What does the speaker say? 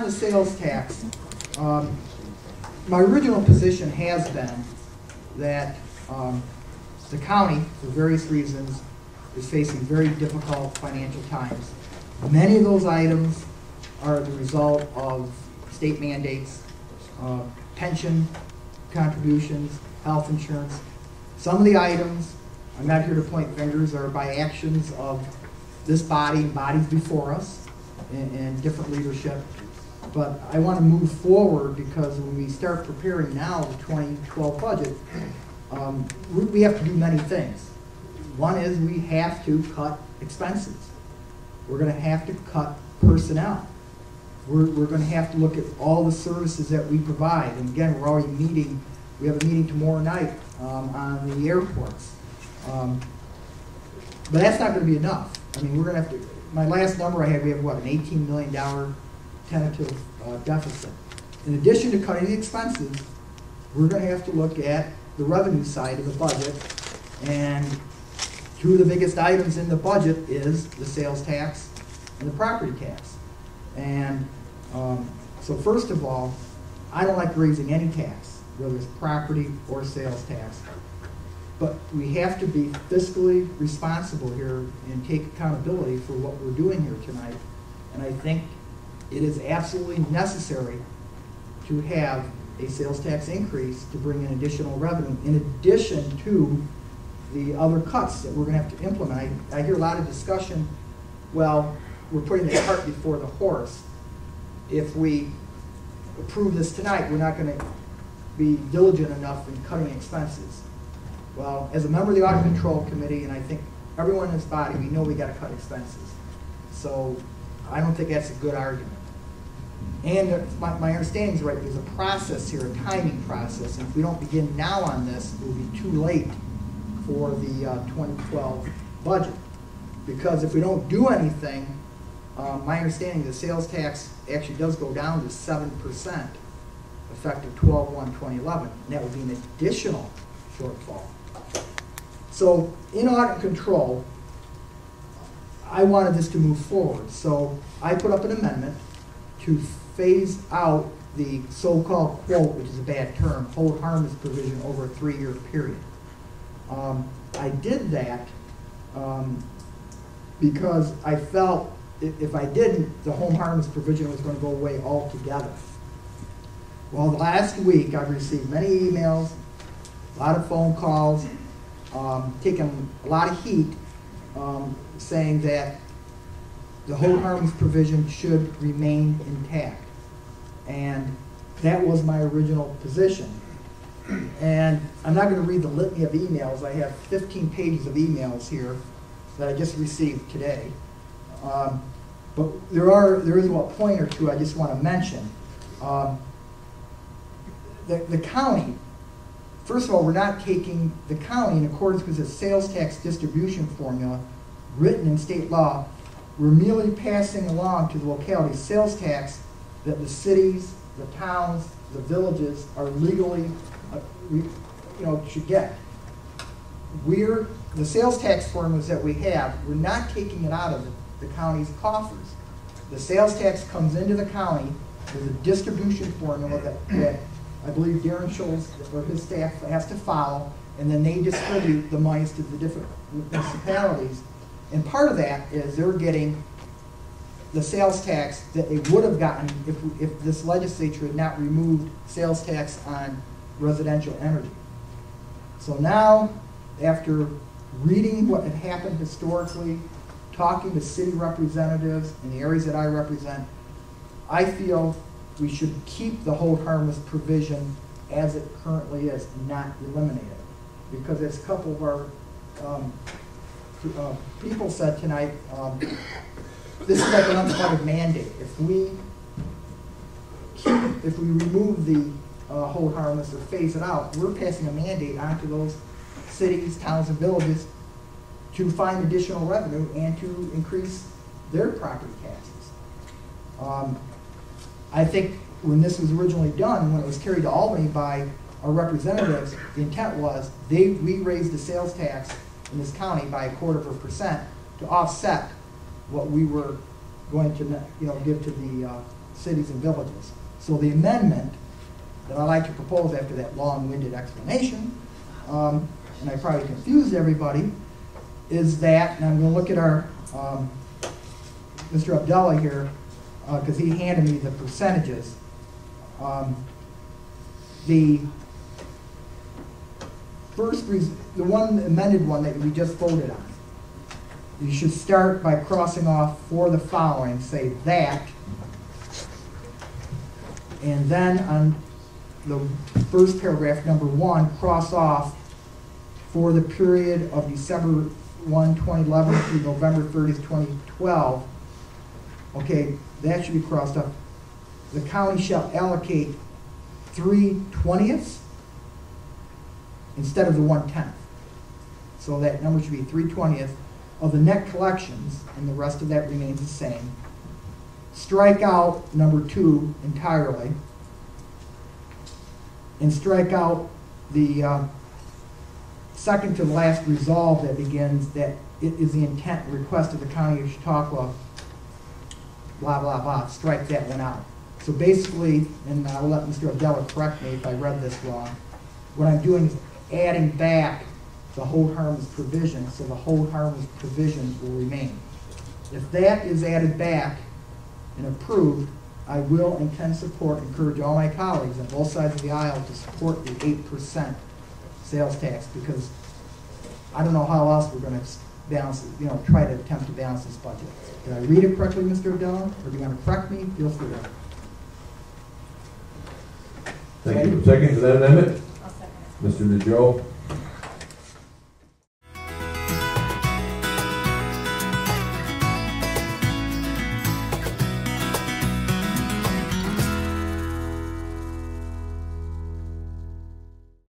the sales tax, my original position has been that the county, for various reasons, is facing very difficult financial times. Many of those items are the result of state mandates, pension contributions, health insurance. Some of the items, I'm not here to point fingers, are by actions of this body and bodies before us and different leadership. But I want to move forward because when we start preparing now the 2012 budget, we have to do many things. One is we have to cut expenses. We're going to have to cut personnel. We're going to have to look at all the services that we provide. And again, we're already meeting. We have a meeting tomorrow night on the airports. But that's not going to be enough. I mean, we're going to have to, my last number I had, we have what, an $18 million tentative deficit. In addition to cutting the expenses, we're going to have to look at the revenue side of the budget. And two of the biggest items in the budget is the sales tax and the property tax. And so first of all, I don't like raising any tax, whether it's property or sales tax. But we have to be fiscally responsible here and take accountability for what we're doing here tonight. And I think it is absolutely necessary to have a sales tax increase to bring in additional revenue, in addition to the other cuts that we're going to have to implement. I hear a lot of discussion, well, we're putting the cart before the horse. If we approve this tonight, we're not going to be diligent enough in cutting expenses. Well, as a member of the Audit Control Committee, and I think everyone in this body, we know we got to cut expenses. So I don't think that's a good argument. And my understanding is right, there's a process here, a timing process, and if we don't begin now on this, it will be too late for the 2012 budget. Because if we don't do anything, my understanding, the sales tax actually does go down to 7% effective 12/1/2011, and that would be an additional shortfall. So in audit control, I wanted this to move forward. So I put up an amendment to phase out the so-called quote, which is a bad term, hold harmless provision over a 3-year period. I did that because I felt if I didn't, the home harmless provision was going to go away altogether. Well, last week I've received many emails, a lot of phone calls, taken a lot of heat, saying that the hold harmless provision should remain intact. And that was my original position. And I'm not going to read the litany of emails. I have 15 pages of emails here that I just received today. But there is a point or two I just want to mention. The county, first of all, we're not taking the county in accordance with the sales tax distribution formula written in state law. We're merely passing along to the locality sales tax that the cities, the towns, the villages are legally, should get. The sales tax formulas that we have, we're not taking it out of the county's coffers. The sales tax comes into the county with a distribution formula that I believe Darren Schultz or his staff has to follow, and then they distribute the monies to the different municipalities. And part of that is they're getting the sales tax that they would have gotten if this legislature had not removed sales tax on residential energy. So now, after reading what had happened historically, talking to city representatives in the areas that I represent, I feel we should keep the hold harmless provision as it currently is, not eliminate it. Because as a couple of our people said tonight, this is like an unfunded mandate. If we remove the hold harmless or phase it out, we're passing a mandate onto those cities, towns, and villages to find additional revenue and to increase their property taxes. I think when this was originally done, when it was carried to Albany by our representatives, the intent was we raised the sales tax in this county by 1/4% to offset what we were going to give to the cities and villages. So the amendment that I'd like to propose after that long-winded explanation, and I probably confused everybody, is that, and I'm going to look at our Mr. Abdullah here, because he handed me the percentages. The first, the one amended one that we just voted on, you should start by crossing off for the following, say that, and then on the first paragraph, number 1, cross off for the period of December 1, 2011 through November 30th, 2012. Okay, that should be crossed off. The county shall allocate 3/20 instead of the 1/10. So that number should be 3/20 of the net collections, and the rest of that remains the same. Strike out number 2 entirely, and strike out the second to the last resolve that begins that it is the intent and request of the County of Chautauqua, blah, blah, blah. Strike that one out. So basically, and I'll let Mr. Abdullah correct me if I read this wrong, what I'm doing is adding back the hold harmless provision, so the hold harmless provision will remain. If that is added back and approved, I will intend support, encourage all my colleagues on both sides of the aisle to support the 8% sales tax, because I don't know how else we're going to balance, try to attempt to balance this budget. Did I read it correctly, Mr. Abdullah? Or do you want to correct me? Feel free to. Thank you. Second to that amendment? I'll second it. Mr. DeJoe.